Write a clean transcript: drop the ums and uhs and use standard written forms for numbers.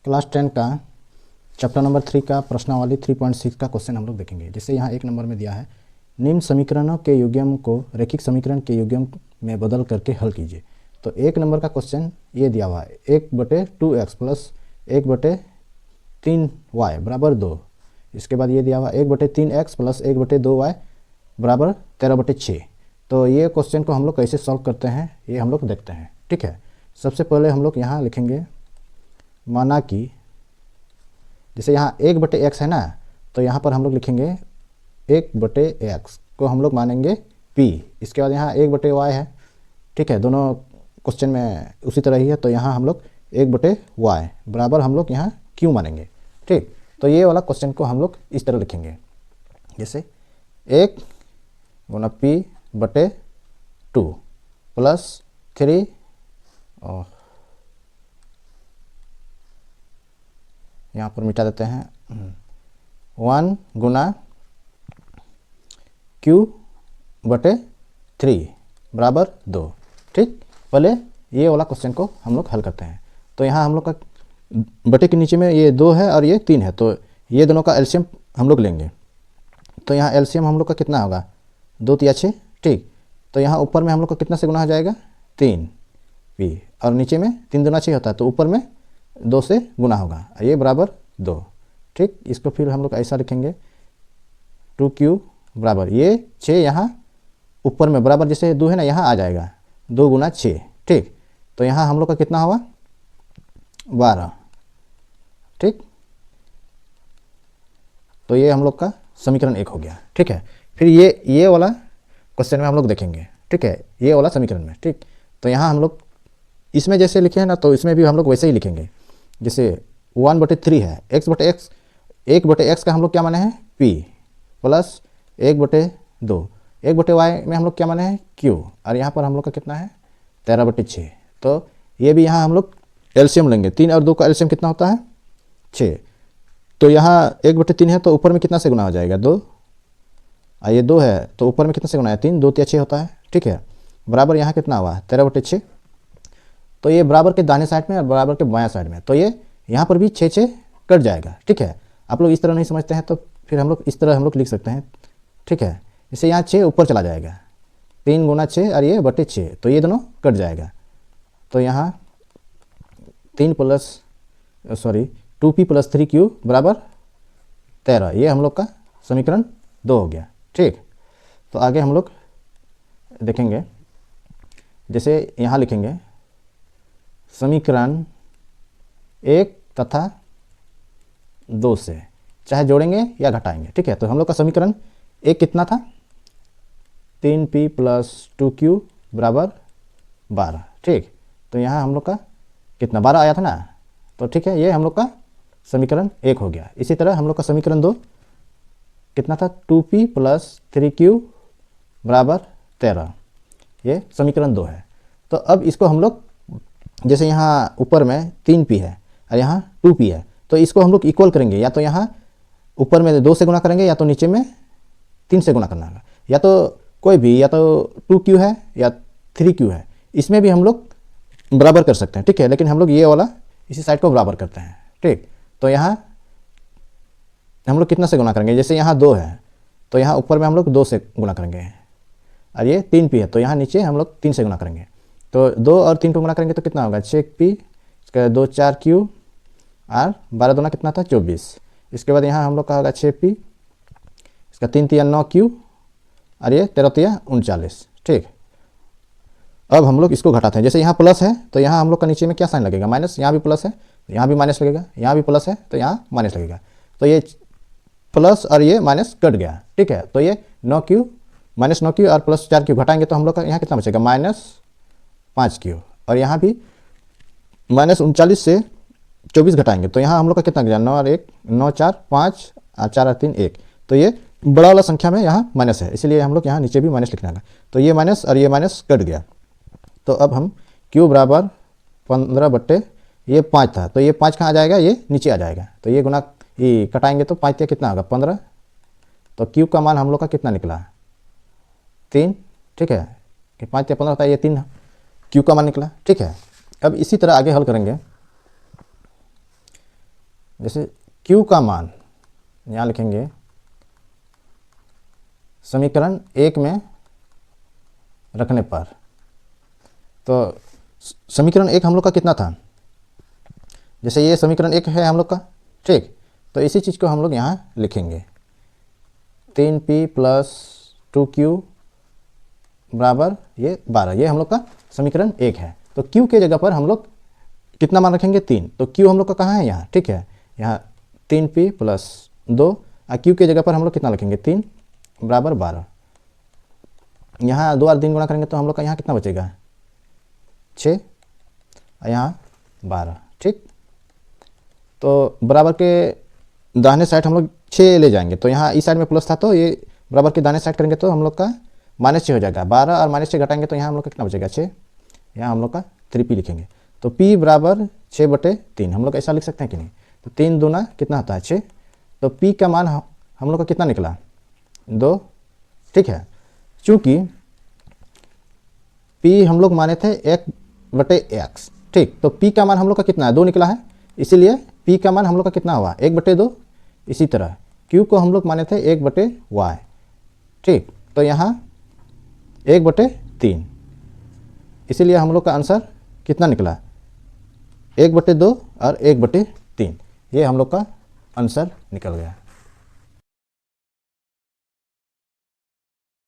Class 10 का chapter number 3 का प्रश्नावली 3.6 का क्वेश्चन हम लोग देखेंगे। जिससे यहाँ एक नंबर में दिया है, निम्न समीकरणों के युग्म को रैखिक समीकरण के युग्म में बदल करके हल कीजिए। तो एक नंबर का क्वेश्चन ये दिया हुआ है, 1/2x प्लस 1/3y बराबर 2। इसके बाद ये दिया हुआ 1/3x प्लस 1/2y बराबर 13/6। तो ये क्वेश्चन को हम लोग कैसे सॉल्व करते हैं ये हम लोग देखते हैं। ठीक है, सबसे पहले हम लोग यहाँ लिखेंगे, माना कि जैसे यहाँ 1/x है ना, तो यहाँ पर हम लोग लिखेंगे 1/x को हम लोग मानेंगे p। इसके बाद यहाँ 1/y है। ठीक है, दोनों क्वेश्चन में उसी तरह ही है। तो यहाँ हम लोग 1/y बराबर हम लोग यहाँ q मानेंगे। ठीक, तो ये वाला क्वेश्चन को हम लोग इस तरह लिखेंगे, जैसे 1 गुना p/2 प्लस 3 और यहाँ पर मिटा देते हैं 1 गुना q/3 बराबर 2। ठीक, पहले ये वाला क्वेश्चन को हम लोग हल करते हैं। तो यहाँ हम लोग का बटे के नीचे में ये 2 है और ये 3 है, तो ये दोनों का एलसीएम हम लोग लेंगे। तो यहाँ एलसीएम हम लोग का कितना होगा, 2 × 6। ठीक, तो यहाँ ऊपर में हम लोग का कितना से गुना हो जाएगा, 3p, और नीचे में 3 दूना 6 होता है, तो ऊपर में 2 से गुना होगा, ये बराबर 2। ठीक, इसको फिर हम लोग ऐसा लिखेंगे 2q बराबर ये 6, यहाँ ऊपर में बराबर जैसे 2 है ना, यहाँ आ जाएगा 2 गुना 6। ठीक, तो यहाँ हम लोग का कितना होगा, 12। ठीक, तो ये हम लोग का समीकरण 1 हो गया। ठीक है, फिर ये वाला क्वेश्चन में हम लोग देखेंगे। ठीक है, ये वाला समीकरण में। ठीक, तो यहाँ हम लोग इसमें जैसे लिखे हैं ना, तो इसमें भी हम लोग वैसे ही लिखेंगे। जैसे 1/3 है, x/x 1/x का हम लोग क्या माने हैं, p प्लस 1/2 1/y में हम लोग क्या माने हैं, q, और यहाँ पर हम लोग का कितना है, 13/6। तो ये भी यहाँ हम लोग एलसीएम लेंगे। 3 और 2 का एलसीएम कितना होता है, 6। तो यहाँ 1/3 है, तो ऊपर में कितना से गुना हो जाएगा, 2, और ये 2 है तो ऊपर में कितना से गुना है, 3, 2 × 6 होता है। ठीक है, बराबर यहाँ कितना हुआ, 13/6। तो ये बराबर के दाहिने साइड में और बराबर के बायां साइड में, तो ये यहाँ पर भी 6 कट जाएगा। ठीक है, आप लोग इस तरह नहीं समझते हैं तो फिर हम लोग इस तरह हम लोग लिख सकते हैं। ठीक है, जैसे यहाँ 6 ऊपर चला जाएगा, 3 गुना 6 और ये बटे 6, तो ये दोनों कट जाएगा। तो यहाँ 2p प्लस 3q बराबर 13, ये हम लोग का समीकरण 2 हो गया। ठीक, तो आगे हम लोग देखेंगे, जैसे यहाँ लिखेंगे समीकरण 1 तथा 2 से चाहे जोड़ेंगे या घटाएंगे। ठीक है, तो हम लोग का समीकरण 1 कितना था, 3p प्लस 2q बराबर 12। ठीक, तो यहाँ हम लोग का कितना 12 आया था ना, तो ठीक है, ये हम लोग का समीकरण 1 हो गया। इसी तरह हम लोग का समीकरण 2 कितना था, 2p प्लस 3q बराबर 13, ये समीकरण 2 है। तो अब इसको हम लोग जैसे यहाँ ऊपर में 3p है और यहाँ 2p है, तो इसको हम लोग इक्वल करेंगे। या तो यहाँ ऊपर में 2 से गुना करेंगे, या तो नीचे में 3 से गुना करना होगा, या तो कोई भी, या तो 2q है या 3q है, इसमें भी हम लोग बराबर कर सकते हैं। ठीक है, लेकिन हम लोग ये वाला इसी साइड को बराबर करते हैं। ठीक, तो यहाँ हम लोग कितना से गुना करेंगे, जैसे यहाँ 2 है तो यहाँ ऊपर में हम लोग 2 से गुना करेंगे, और ये 3p है तो यहाँ नीचे हम लोग 3 से गुना करेंगे। तो 2 और 3 को गुना करेंगे तो कितना होगा, 6p, इसका 2 4q, और 12 दूना कितना था, 24। इसके बाद यहाँ हम लोग का होगा 6p, इसका 3 × 9q, और ये 13 × 39। ठीक, अब हम लोग इसको घटाते हैं। जैसे यहाँ प्लस है तो यहाँ हम लोग का नीचे में क्या साइन लगेगा, माइनस। यहाँ भी प्लस है तो यहाँ भी माइनस लगेगा, यहाँ भी प्लस है तो यहाँ माइनस लगेगा। तो ये प्लस और ये माइनस कट गया। ठीक है, तो ये 9q माइनस 9q और प्लस 4q घटाएंगे तो हम लोग का यहाँ कितना बचेगा, -5q, और यहाँ भी -39 से 24 घटाएंगे तो यहाँ हम लोग का कितना गया, 9 और 1 9 4 5 और 4 और 3 1। तो ये बड़ा वाला संख्या में यहाँ माइनस है, इसीलिए हम लोग यहाँ नीचे भी माइनस लिखना है। तो ये माइनस और ये माइनस कट गया। तो अब हम q बराबर 15 ये 5 था, तो ये 5 कहाँ आ जाएगा, ये नीचे आ जाएगा। तो ये गुना ये कटाएंगे तो 5 कितना होगा, 15। तो q का मान हम लोग का कितना निकला, 3। ठीक है, कि 5 × 15 होता है, ये 3 q का मान निकला। ठीक है, अब इसी तरह आगे हल करेंगे। जैसे Q का मान यहाँ लिखेंगे समीकरण 1 में रखने पर, तो समीकरण 1 हम लोग का कितना था, जैसे ये समीकरण 1 है हम लोग का, ठीक। तो इसी चीज़ को हम लोग यहाँ लिखेंगे 3p प्लस 2q बराबर ये 12, ये हम लोग का समीकरण 1 है। तो q के जगह पर हम लोग कितना मान रखेंगे 3, तो q हम लोग का कहाँ है यहाँ, ठीक है, यहाँ 3p प्लस 2 और q के जगह पर हम लोग कितना लिखेंगे 3 बराबर 12। यहाँ 2 और 3 गुणा करेंगे तो हम लोग का यहाँ कितना बचेगा 6 और यहाँ 12, ठीक। तो बराबर के दाहिने साइड हम लोग 6 ले जाएंगे, तो यहाँ इस साइड में प्लस था तो ये बराबर के दाहिने साइड करेंगे तो हम लोग का -6 हो जाएगा। 12 और -6 घटाएंगे तो यहाँ हम लोग का कितना बचेगा 6, यहाँ हम लोग का 3p लिखेंगे। तो p बराबर 6/3 हम लोग ऐसा लिख सकते हैं कि नहीं। तो 3 दूना कितना होता है 6, तो p का मान हम लोग का कितना निकला 2, ठीक है। चूँकि p हम लोग माने थे 1/x, ठीक, तो p का मान हम लोग का कितना है 2 निकला है, इसीलिए p का मान हम लोग का कितना हुआ 1/2। इसी तरह q को हम लोग माने थे 1/y, ठीक, तो यहाँ 1/3, इसीलिए हम लोग का आंसर कितना निकला 1/2 और 1/3, ये हम लोग का आंसर निकल गया।